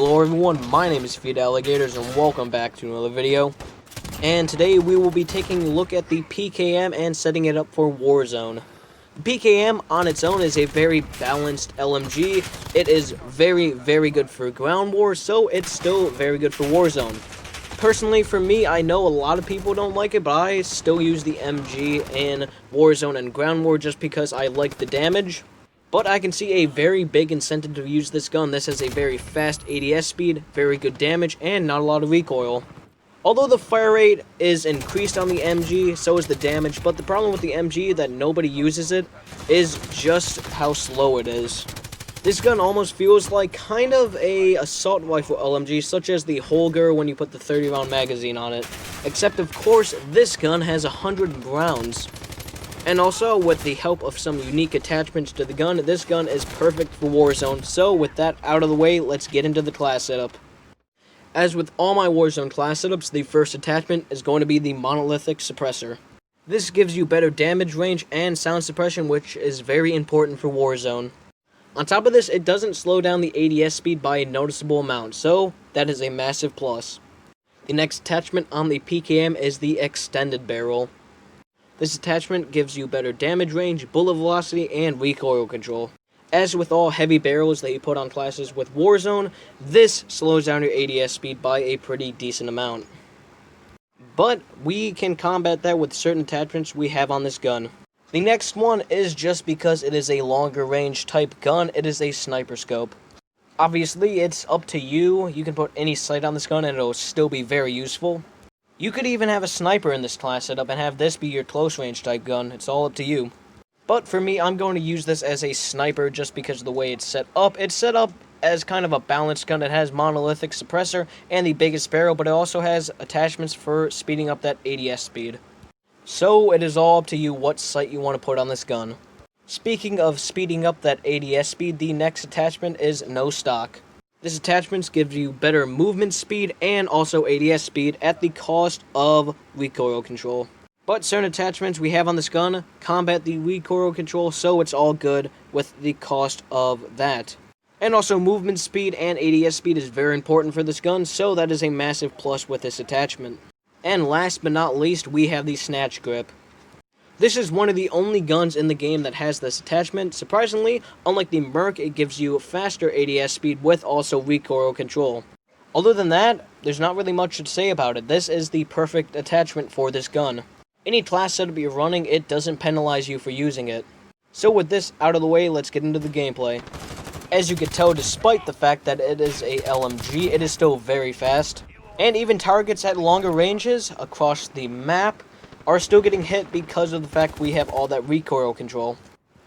Hello everyone, my name is Feed Alligators and welcome back to another video. And today we will be taking a look at the PKM and setting it up for Warzone. The PKM on its own is a very balanced LMG. It is very good for ground war, so it's still very good for Warzone. Personally, for me, I know a lot of people don't like it, but I still use the MG in Warzone and ground war just because I like the damage. But I can see a very big incentive to use this gun. This has a very fast ADS speed, very good damage, and not a lot of recoil. Although the fire rate is increased on the MG, so is the damage, but the problem with the MG that nobody uses it is just how slow it is. This gun almost feels like kind of a assault rifle LMG, such as the Holger when you put the 30-round magazine on it. Except, of course, this gun has 100 rounds. And also, with the help of some unique attachments to the gun, this gun is perfect for Warzone. So, with that out of the way, let's get into the class setup. As with all my Warzone class setups, the first attachment is going to be the monolithic suppressor. This gives you better damage range and sound suppression, which is very important for Warzone. On top of this, it doesn't slow down the ADS speed by a noticeable amount, so that is a massive plus. The next attachment on the PKM is the extended barrel. This attachment gives you better damage range, bullet velocity, and recoil control. As with all heavy barrels that you put on classes with Warzone, this slows down your ADS speed by a pretty decent amount. But we can combat that with certain attachments we have on this gun. The next one is just because it is a longer range type gun, it is a sniper scope. Obviously, it's up to you. You can put any sight on this gun and it'll still be very useful. You could even have a sniper in this class setup and have this be your close range type gun. It's all up to you. But for me, I'm going to use this as a sniper just because of the way it's set up. It's set up as kind of a balanced gun. It has monolithic suppressor and the biggest barrel, but it also has attachments for speeding up that ADS speed. So it is all up to you what sight you want to put on this gun. Speaking of speeding up that ADS speed, the next attachment is no stock. This attachment gives you better movement speed and also ADS speed at the cost of recoil control. But certain attachments we have on this gun combat the recoil control, so it's all good with the cost of that. And also movement speed and ADS speed is very important for this gun, so that is a massive plus with this attachment. And last but not least, we have the snatch grip. This is one of the only guns in the game that has this attachment. Surprisingly, unlike the Merc, it gives you faster ADS speed with also recoil control. Other than that, there's not really much to say about it. This is the perfect attachment for this gun. Any class setup you're running, it doesn't penalize you for using it. So with this out of the way, let's get into the gameplay. As you can tell, despite the fact that it is a LMG, it is still very fast. And even targets at longer ranges across the map are still getting hit because of the fact we have all that recoil control.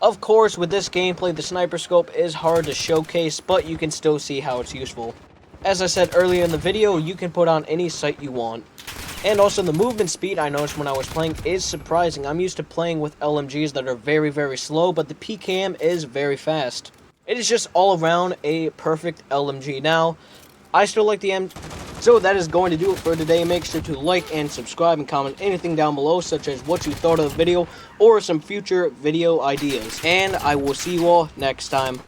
Of course, with this gameplay, the sniper scope is hard to showcase, but you can still see how it's useful. As I said earlier in the video, you can put on any sight you want. And also the movement speed I noticed when I was playing is surprising. I'm used to playing with LMGs that are very slow, but the PKM is very fast. It is just all around a perfect LMG. Now, I still like the So that is going to do it for today. Make sure to like and subscribe and comment anything down below, such as what you thought of the video or some future video ideas. And I will see you all next time.